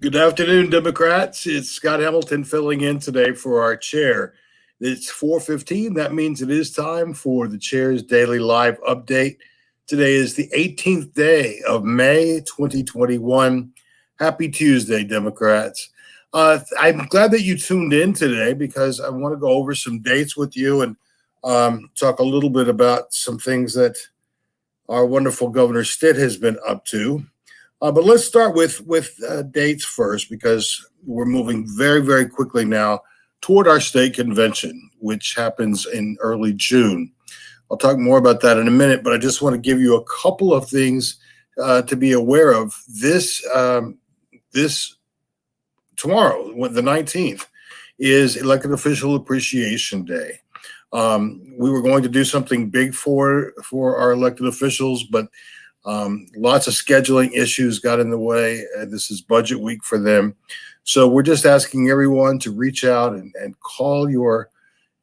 Good afternoon, Democrats. It's Scott Hamilton filling in today for our chair. It's 4:15. That means it is time for the chair's daily live update. Today is the 18th day of May 2021. Happy Tuesday, Democrats. I'm glad that you tuned in today because I want to go over some dates with you and talk a little bit about some things that our wonderful Governor Stitt has been up to. But let's start with dates first, because we're moving very, very quickly now toward our state convention, which happens in early June. I'll talk more about that in a minute, but I just want to give you a couple of things to be aware of. This tomorrow, the 19th, is Elected Official Appreciation Day. We were going to do something big for our elected officials, but lots of scheduling issues got in the way. This is budget week for them. So we're just asking everyone to reach out and call your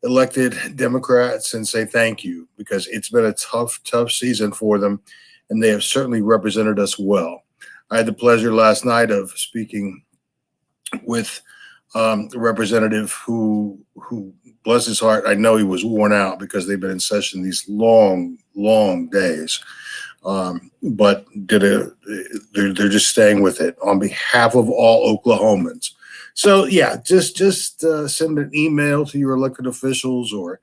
elected Democrats and say thank you, because it's been a tough season for them, and they have certainly represented us well. I had the pleasure last night of speaking with a representative who, bless his heart, I know he was worn out because they've been in session these long days. But they're just staying with it on behalf of all Oklahomans. So yeah, just send an email to your elected officials or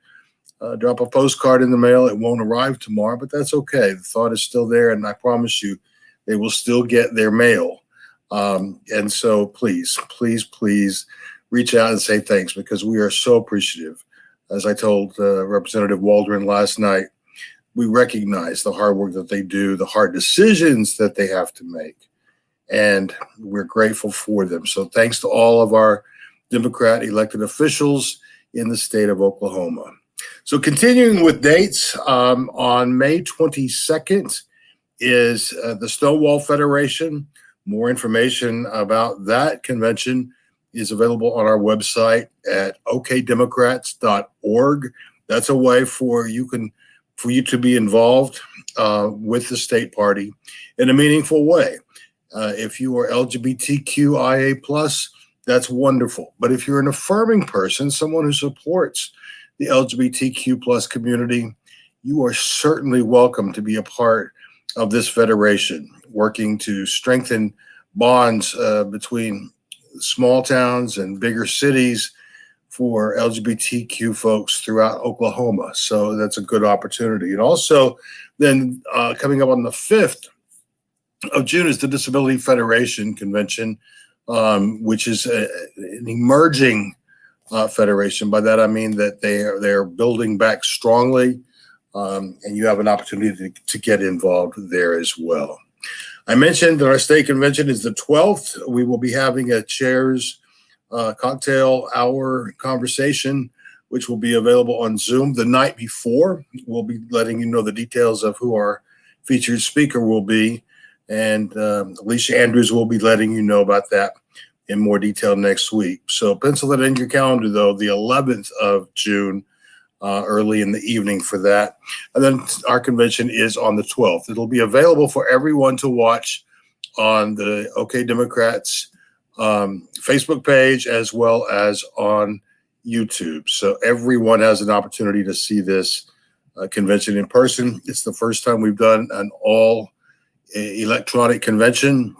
drop a postcard in the mail. It won't arrive tomorrow, but that's okay. The thought is still there, and I promise you, they will still get their mail. And so please reach out and say thanks, because we are so appreciative. As I told Representative Waldron last night, we recognize the hard work that they do, the hard decisions that they have to make, and we're grateful for them. So thanks to all of our Democrat elected officials in the state of Oklahoma. So continuing with dates, on May 22nd is the Stonewall Federation. More information about that convention is available on our website at okdemocrats.org. That's a way for you to be involved with the state party in a meaningful way. If you are LGBTQIA+, that's wonderful. But if you're an affirming person, someone who supports the LGBTQ+ community, you are certainly welcome to be a part of this federation, working to strengthen bonds between small towns and bigger cities for LGBTQ folks throughout Oklahoma. So that's a good opportunity. And also then coming up on the 5th of June is the Disability Federation Convention, which is an emerging federation. By that I mean that they are building back strongly, and you have an opportunity to get involved there as well. I mentioned that our state convention is the 12th. We will be having a chairs cocktail hour conversation, which will be available on Zoom the night before. We'll be letting you know the details of who our featured speaker will be, and Alicia Andrews will be letting you know about that in more detail next week. So pencil it in your calendar, though, the 11th of June, early in the evening for that. And then our convention is on the 12th. It'll be available for everyone to watch on the OK Democrats Facebook page as well as on YouTube. So everyone has an opportunity to see this convention in person. It's the first time we've done an all electronic convention,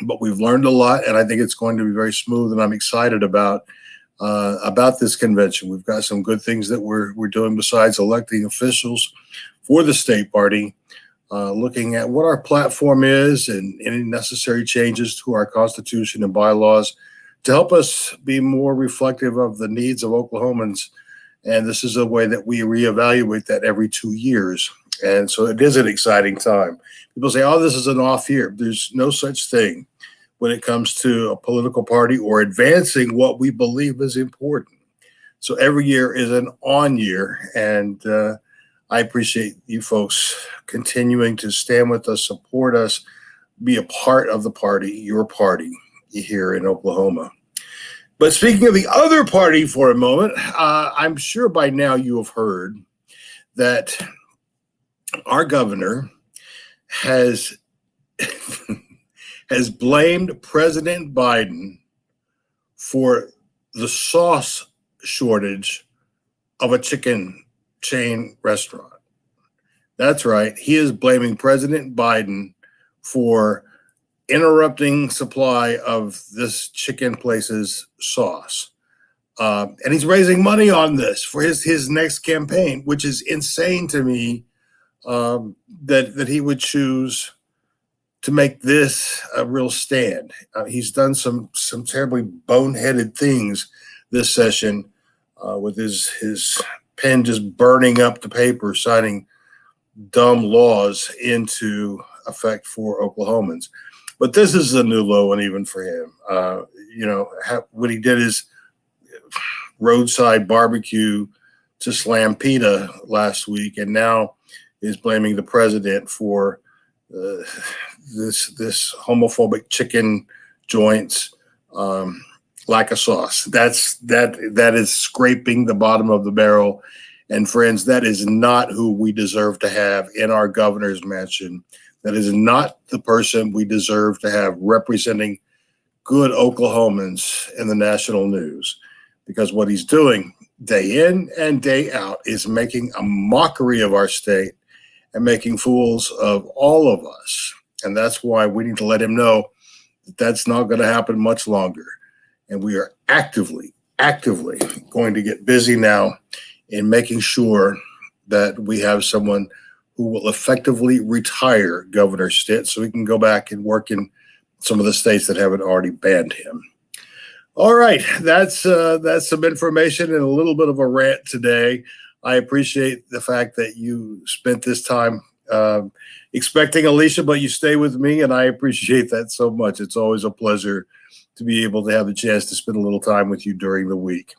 but we've learned a lot, and I think it's going to be very smooth, and I'm excited about this convention. We've got some good things that we're doing besides electing officials for the state party, looking at what our platform is and any necessary changes to our Constitution and bylaws to help us be more reflective of the needs of Oklahomans And this is a way that we reevaluate that every 2 years. And so it is an exciting time. People say, oh, this is an off year. There's no such thing when it comes to a political party or advancing what we believe is important. So every year is an on year. And I appreciate you folks continuing to stand with us, support us, be a part of the party, your party here in Oklahoma. But speaking of the other party for a moment, I'm sure by now you have heard that our governor has has blamed President Biden for the sauce shortage of a chicken chain restaurant. That's right. He is blaming President Biden for interrupting supply of this chicken place's sauce. And he's raising money on this for his next campaign, which is insane to me, that he would choose to make this a real stand. He's done some terribly boneheaded things this session, with his pen just burning up the paper, signing dumb laws into effect for Oklahomans. But this is a new low, and even for him. When he did his roadside barbecue to slam PETA last week, and now is blaming the president for this homophobic chicken joints, lack of sauce. That is scraping the bottom of the barrel. And friends, that is not who we deserve to have in our governor's mansion. That is not the person we deserve to have representing good Oklahomans in the national news, because what he's doing day in and day out is making a mockery of our state and making fools of all of us. And that's why we need to let him know that that's not going to happen much longer. And we are actively going to get busy now in making sure that we have someone who will effectively retire Governor Stitt so he can go back and work in some of the states that haven't already banned him. All right, that's some information and a little bit of a rant today. I appreciate the fact that you spent this time expecting Alicia, but you stay with me, and I appreciate that so much. It's always a pleasure to be able to have the chance to spend a little time with you during the week.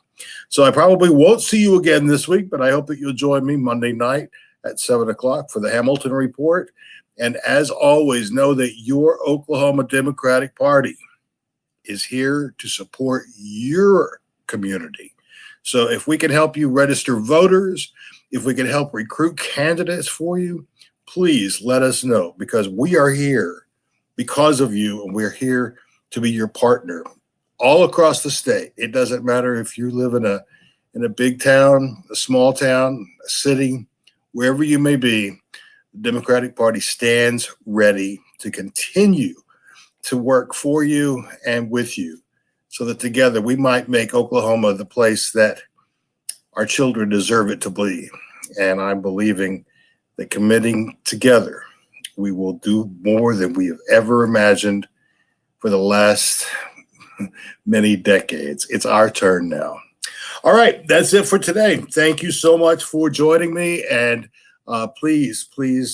So I probably won't see you again this week, but I hope that you'll join me Monday night at 7 o'clock for the Hamilton Report. And as always, know that your Oklahoma Democratic Party is here to support your community. So if we can help you register voters, if we can help recruit candidates for you, please let us know, because we are here because of you, and we're here to be your partner all across the state. It doesn't matter if you live in a big town, a small town, a city, wherever you may be. The Democratic Party stands ready to continue to work for you and with you, so that together we might make Oklahoma the place that our children deserve it to be. And I'm believing that committing together, we will do more than we have ever imagined for the last many decades. It's our turn now. All right, that's it for today. Thank you so much for joining me. And please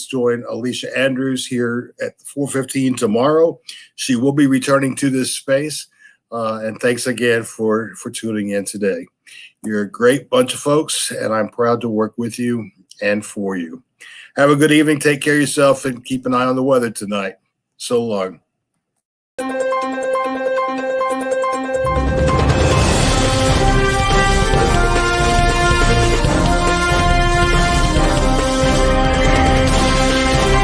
join Alicia Andrews here at 4:15 tomorrow. She will be returning to this space. And thanks again for tuning in today. You're a great bunch of folks, and I'm proud to work with you and for you. Have a good evening. Take care of yourself, and keep an eye on the weather tonight. So long.